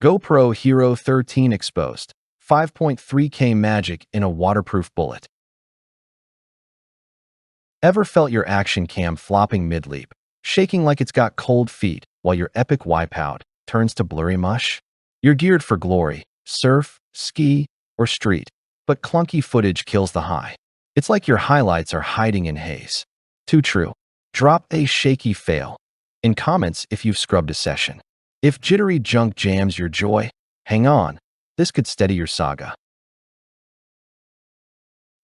GoPro Hero 13 exposed. 5.3K magic in a waterproof bullet. Ever felt your action cam flopping mid-leap, shaking like it's got cold feet while your epic wipeout turns to blurry mush? You're geared for glory, surf, ski, or street, but clunky footage kills the high. It's like your highlights are hiding in haze. Too true. Drop a shaky fail in comments if you've scrubbed a session. If jittery junk jams your joy, hang on. This could steady your saga.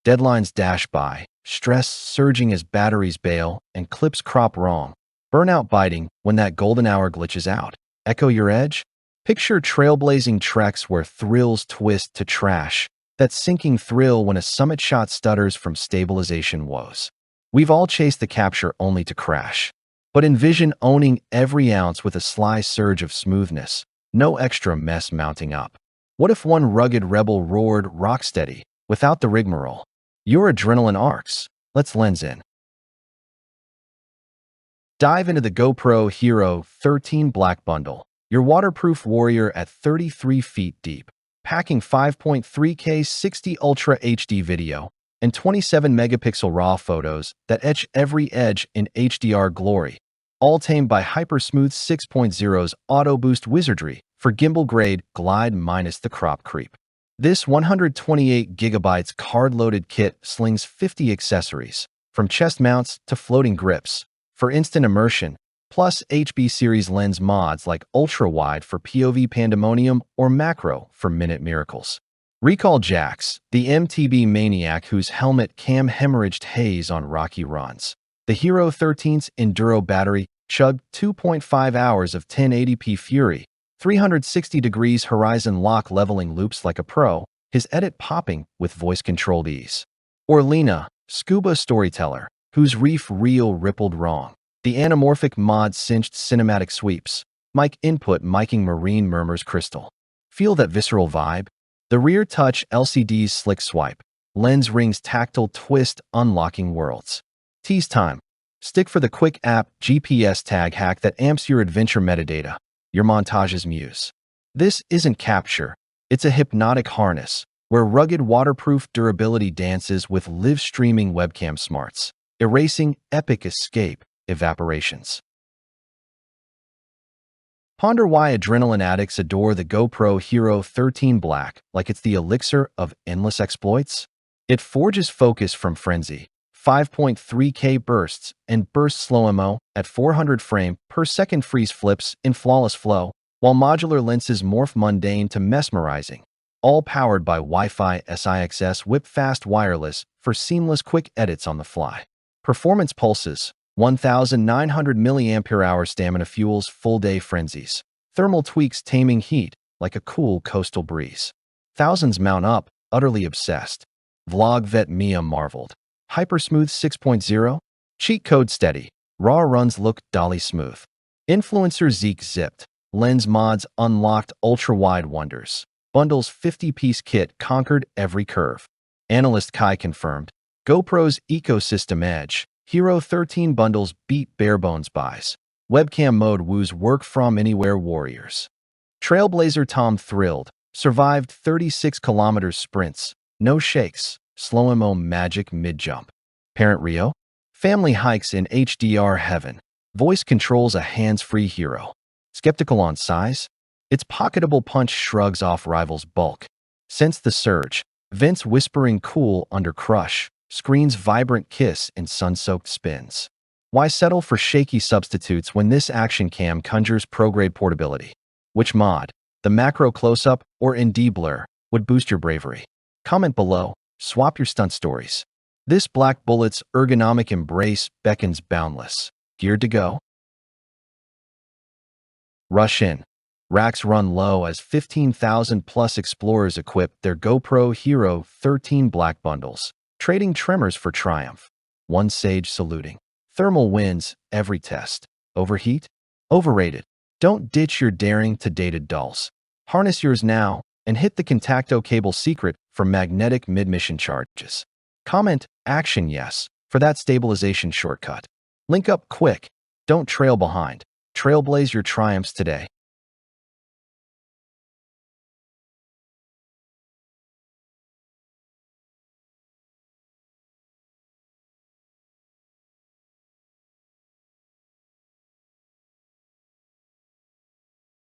Deadlines dash by, stress surging as batteries bail, and clips crop wrong. Burnout biting when that golden hour glitches out. Echo your edge? Picture trailblazing treks where thrills twist to trash. That sinking thrill when a summit shot stutters from stabilization woes. We've all chased the capture only to crash. But envision owning every ounce with a sly surge of smoothness. No extra mess mounting up. What if one rugged rebel roared rocksteady without the rigmarole? Your adrenaline arcs. Let's lens in. Dive into the GoPro Hero 13 Black Bundle, your waterproof warrior at 33 feet deep, packing 5.3K 60 Ultra HD video and 27 megapixel RAW photos that etch every edge in HDR glory, all tamed by Hypersmooth 6.0's Auto Boost wizardry for gimbal-grade glide minus the crop creep. This 128GB card-loaded kit slings 50 accessories, from chest mounts to floating grips, for instant immersion, plus HB series lens mods like ultra-wide for POV pandemonium or macro for minute miracles. Recall Jax, the MTB maniac whose helmet cam hemorrhaged haze on rocky runs. The Hero 13's Enduro battery chugged 2.5 hours of 1080p fury, 360 degrees horizon lock leveling loops like a pro, his edit popping with voice-controlled ease. Or Lena, scuba storyteller, whose reef reel rippled wrong. The anamorphic mod cinched cinematic sweeps. Mic input miking marine murmurs crystal. Feel that visceral vibe? The rear touch LCD's slick swipe. Lens rings tactile twist unlocking worlds. Tease time. Stick for the quick app GPS tag hack that amps your adventure metadata. Your montage's muse. This isn't capture. It's a hypnotic harness where rugged waterproof durability dances with live streaming webcam smarts, erasing epic escape evaporations. Ponder why adrenaline addicts adore the GoPro Hero 13 Black like it's the elixir of endless exploits. It forges focus from frenzy, 5.3K bursts, and burst slow-mo at 400 frame per second freeze flips in flawless flow, while modular lenses morph mundane to mesmerizing, all powered by Wi-Fi SIXS whip-fast wireless for seamless quick edits on the fly. Performance pulses, 1,900 mAh stamina fuels full-day frenzies. Thermal tweaks taming heat like a cool coastal breeze. Thousands mount up, utterly obsessed. Vlog vet Mia marveled. Hypersmooth 6.0? Cheat code steady. Raw runs look dolly smooth. Influencer Zeke zipped. Lens mods unlocked ultra-wide wonders. Bundle's 50-piece kit conquered every curve. Analyst Kai confirmed. GoPro's ecosystem edge. Hero 13 bundles beat bare-bones buys. Webcam mode woos work-from-anywhere warriors. Trailblazer Tom thrilled. Survived 36 kilometers sprints. No shakes. Slow-mo magic mid-jump. Parent Rio? Family hikes in HDR heaven. Voice controls a hands-free hero. Skeptical on size? Its pocketable punch shrugs off rival's bulk. Sense the surge. Vents whispering cool under crush. Screen's vibrant kiss in sun-soaked spins. Why settle for shaky substitutes when this action cam conjures pro-grade portability? Which mod, the macro close-up or ND blur, would boost your bravery? Comment below. Swap your stunt stories. This black bullet's ergonomic embrace beckons boundless. Geared to go? Rush in. Racks run low as 15,000 plus explorers equip their GoPro Hero 13 Black bundles, trading tremors for triumph. One sage saluting. Thermal wins every test. Overheat? Overrated. Don't ditch your daring to dated dulls. Harness yours now and hit the Contacto cable secret for magnetic mid-mission charges. Comment action yes for that stabilization shortcut. Link up quick. Don't trail behind. Trailblaze your triumphs today.